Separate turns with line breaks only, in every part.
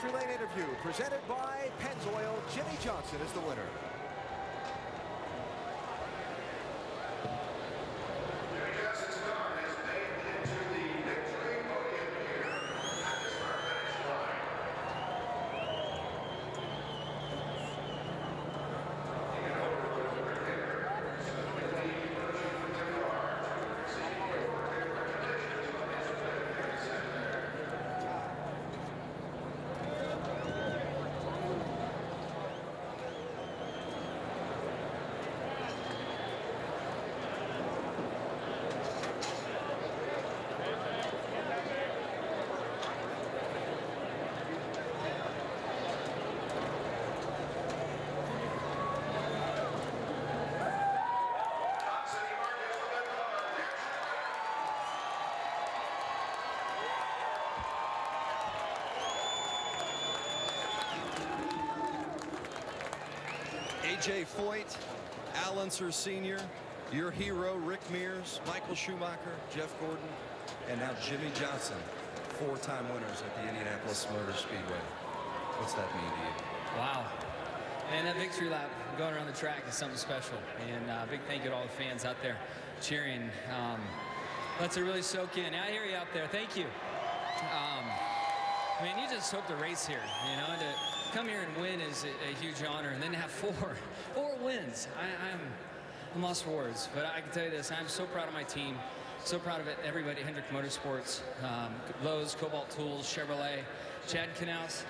Victory Lane interview presented by Pennzoil. Jimmy Johnson is the winner.
A.J. Foyt, Al Unser Sr., your hero, Rick Mears, Michael Schumacher, Jeff Gordon, and now Jimmy Johnson, four-time winners at the Indianapolis Motor Speedway. What's that mean to you?
Wow. And that victory lap going around the track is something special. And big thank you to all the fans out there cheering. Lets it really soak in. I hear you out there. Thank you. I mean, you just hope to race here, you know, and to come here and win is a huge honor, and then to have four wins. I'm lost for words, but I can tell you this, I'm so proud of my team, so proud of it, everybody at Hendrick Motorsports, Lowe's, Cobalt Tools, Chevrolet, Chad Knaus.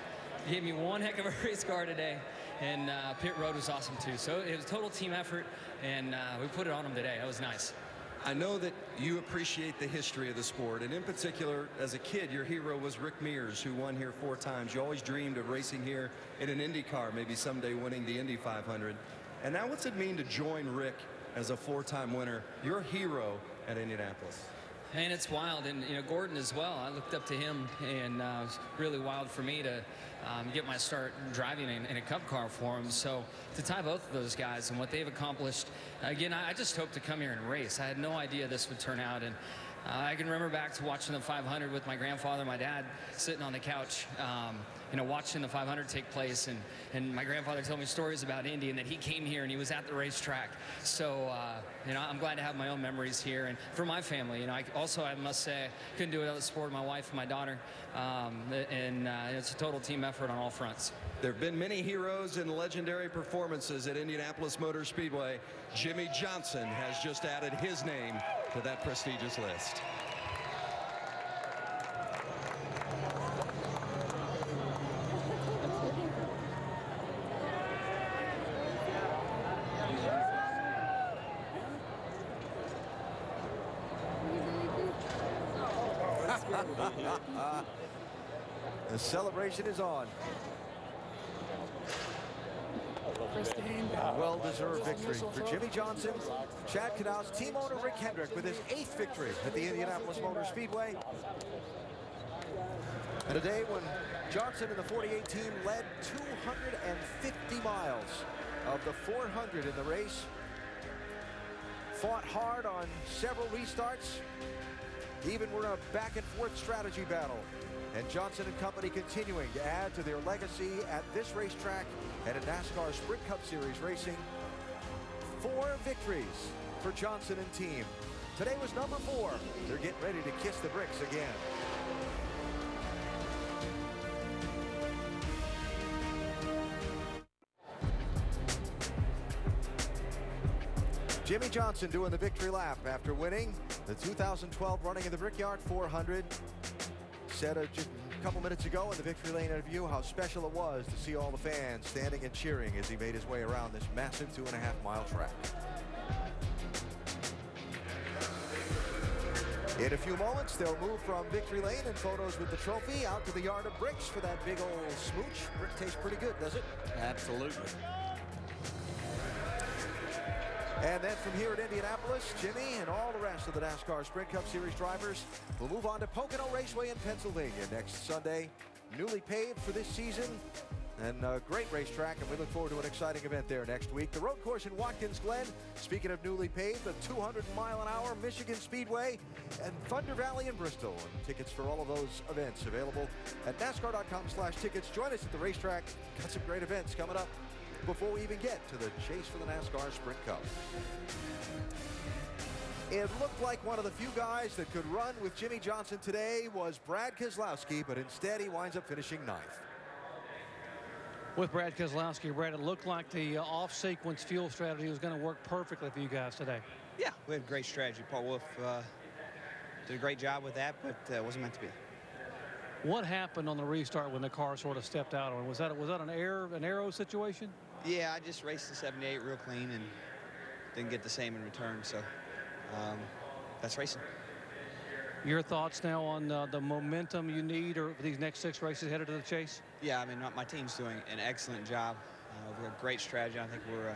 He gave me one heck of a race car today, and pit road was awesome too. So it was a total team effort, and we put it on them today. That was nice.
I know that you appreciate the history of the sport, and in particular, as a kid, your hero was Rick Mears, who won here 4 times. You always dreamed of racing here in an Indy car, maybe someday winning the Indy 500. And now what's it mean to join Rick as a 4-time winner, your hero at Indianapolis?
And it's wild, and you know, Gordon as well. I looked up to him, and it was really wild for me to get my start driving in a Cup car for him. So to tie both of those guys and what they've accomplished, again, I just hope to come here and race. I had no idea this would turn out, and I can remember back to watching the 500 with my grandfather, my dad, sitting on the couch, you know, watching the 500 take place, and my grandfather told me stories about Indy and that he came here and he was at the racetrack. So, you know, I'm glad to have my own memories here, and for my family, you know, I must say, I couldn't do it without the support of my wife and my daughter, and it's a total team effort on all fronts.
There have been many heroes and legendary performances at Indianapolis Motor Speedway. Jimmy Johnson has just added his name to that prestigious list.
The celebration is on. Well-deserved victory for Jimmy Johnson. Chad Knaus, team owner Rick Hendrick with his 8th victory at the Indianapolis Motor Speedway. And a day when Johnson and the 48 team led 250 miles of the 400 in the race. Fought hard on several restarts. Even were in a back-and-forth strategy battle. And Johnson and company continuing to add to their legacy at this racetrack and in NASCAR Sprint Cup Series racing. 4 victories for Johnson and team. Today was number 4. They're getting ready to kiss the bricks again. Jimmy Johnson doing the victory lap after winning the 2012 running of the Brickyard 400. Said just a couple minutes ago in the Victory Lane interview how special it was to see all the fans standing and cheering as he made his way around this massive 2.5-mile track. In a few moments, they'll move from Victory Lane and photos with the trophy out to the yard of bricks for that big old smooch. Brick tastes pretty good, does it?
Absolutely.
And then from here at Indianapolis, Jimmy and all the rest of the NASCAR Sprint Cup Series drivers will move on to Pocono Raceway in Pennsylvania next Sunday. Newly paved for this season, And a great racetrack, and we look forward to an exciting event there next week. The road course in Watkins Glen, speaking of newly paved, the 200-mile-an-hour Michigan Speedway, and Thunder Valley in Bristol. And tickets for all of those events available at NASCAR.com/tickets. Join us at the racetrack. Got some great events coming up before we even get to the chase for the NASCAR Sprint Cup. It looked like one of the few guys that could run with Jimmy Johnson today was Brad Keselowski, but instead he winds up finishing 9th.
With Brad Keselowski, Brad, it looked like the off-sequence fuel strategy was going to work perfectly for you guys today.
Yeah, we had great strategy. Paul Wolf did a great job with that, but it wasn't meant to be.
What happened on the restart when the car sort of stepped out on? Was that an aero situation?
Yeah, I just raced the 78 real clean and didn't get the same in return. So that's racing.
Your thoughts now on the momentum you need or for these next 6 races headed to the chase?
Yeah, I mean, my team's doing an excellent job. We've got great strategy. I think we're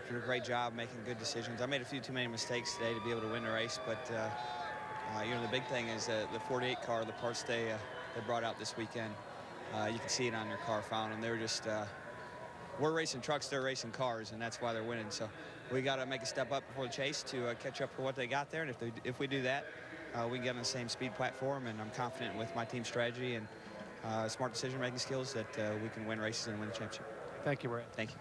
doing a great job making good decisions. I made a few too many mistakes today to be able to win the race, but you know, the big thing is the 48 car, the parts they brought out this weekend. You can see it on their car found, and they were just we're racing trucks, they're racing cars, and that's why they're winning. So we got to make a step up before the chase to catch up to what they got there, and if we do that, we can get on the same speed platform, and I'm confident with my team strategy and smart decision-making skills that we can win races and win the championship.
Thank you, Brad.
Thank you.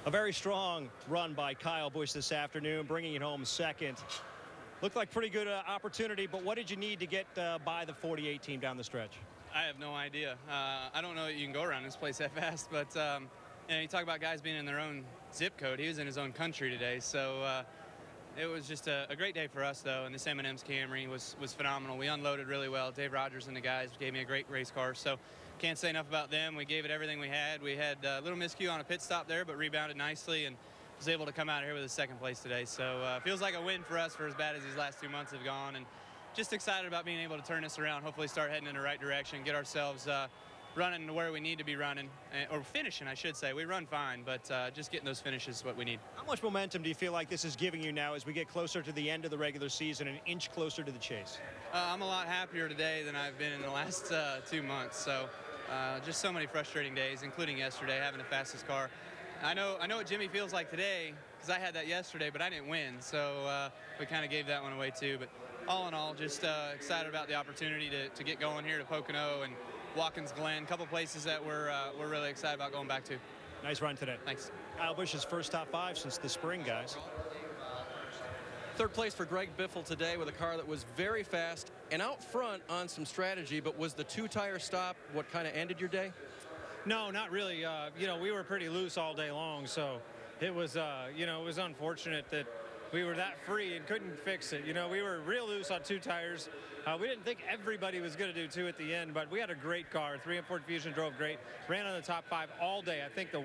A very strong run by Kyle Busch this afternoon, bringing it home second. Looked like pretty good opportunity, but what did you need to get by the 48 team down the stretch?
I have no idea. I don't know that you can go around this place that fast, but you know, you talk about guys being in their own zip code. He was in his own country today, so it was just a great day for us, though, and this M&M's Camry was phenomenal. We unloaded really well. Dave Rogers and the guys gave me a great race car, so can't say enough about them. We gave it everything we had. We had a little miscue on a pit stop there, but rebounded nicely and was able to come out of here with a 2nd place today. So feels like a win for us for as bad as these last 2 months have gone, and just excited about being able to turn this around, hopefully start heading in the right direction, get ourselves running to where we need to be running, or finishing, I should say. We run fine, but just getting those finishes is what we need.
How much momentum do you feel like this is giving you now as we get closer to the end of the regular season, an inch closer to the chase?
I'm a lot happier today than I've been in the last 2 months. So just so many frustrating days, including yesterday, having the fastest car. I know what Jimmy feels like today, because I had that yesterday, but I didn't win. So we kind of gave that one away too. But all in all, just excited about the opportunity to get going here to Pocono and Watkins Glen, a couple places that we're really excited about going back to.
Nice run today.
Thanks.
Kyle Busch's first top 5 since the spring, guys.
3rd place for Greg Biffle today with a car that was very fast and out front on some strategy, but was the 2-tire stop what kind of ended your day?
No, not really. You know, we were pretty loose all day long, so it was, you know, it was unfortunate that we were that free and couldn't fix it. You know, we were real loose on 2 tires. We didn't think everybody was going to do 2 at the end, but we had a great car. 3 and 4 Fusion drove great. Ran on the top 5 all day. I think the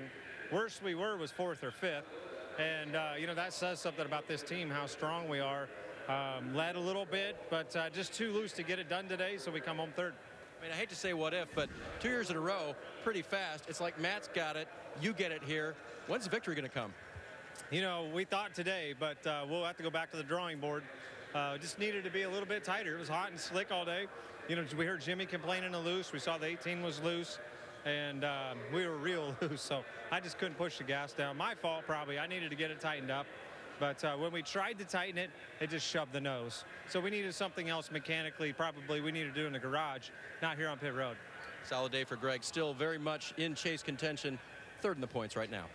worst we were was 4th or 5th. And, you know, that says something about this team, how strong we are. Led a little bit, but just too loose to get it done today, so we come home 3rd.
I mean, I hate to say what if, but 2 years in a row, pretty fast. It's like Matt's got it. You get it here. When's the victory going to come?
You know, we thought today, but we'll have to go back to the drawing board. Just needed to be a little bit tighter. It was hot and slick all day. You know, we heard Jimmy complaining of loose. We saw the 18 was loose, and we were real loose. So I just couldn't push the gas down. My fault, probably. I needed to get it tightened up. But when we tried to tighten it, it just shoved the nose. So we needed something else mechanically. Probably we needed to do in the garage, not here on pit road.
Solid day for Greg. Still very much in chase contention. 3rd in the points right now.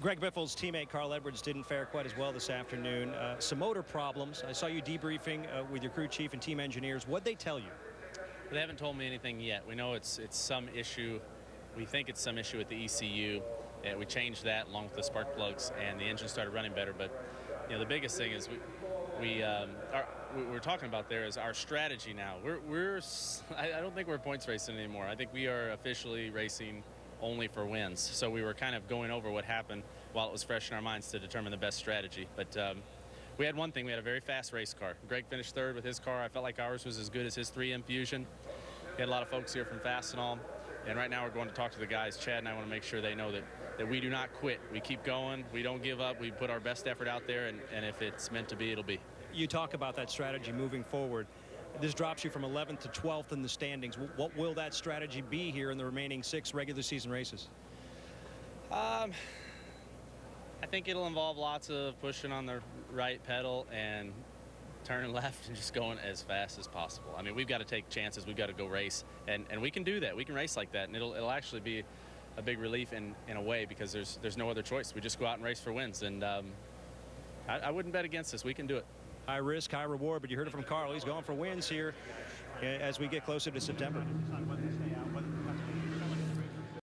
Greg Biffle's teammate Carl Edwards didn't fare quite as well this afternoon. Some motor problems. I saw you debriefing with your crew chief and team engineers. What'd they tell you?
They haven't told me anything yet. We know it's some issue. We think it's some issue with the ECU. And we changed that along with the spark plugs, and the engine started running better. But you know, the biggest thing is we're talking about there is our strategy now. I don't think we're points racing anymore. I think we are officially racing only for wins. So we were kind of going over what happened while it was fresh in our minds to determine the best strategy. But we had one thing. We had a very fast race car. Greg finished 3rd with his car. I felt like ours was as good as his 3M Fusion. We had a lot of folks here from Fastenal. And right now we're going to talk to the guys. Chad and I want to make sure they know that we do not quit. We keep going. We don't give up. We put our best effort out there, and if it's meant to be, it'll be.
You talk about that strategy moving forward. This drops you from 11th to 12th in the standings. What will that strategy be here in the remaining 6 regular season races?
I think it'll involve lots of pushing on the right pedal and turning left and just going as fast as possible. I mean, we've got to take chances. We've got to go race, and we can do that. We can race like that, and it'll actually be a big relief in a way, because there's no other choice. We just go out and race for wins, and I wouldn't bet against this. We can do it.
High risk, high reward, but you heard it from Carl. He's going for wins here as we get closer to September.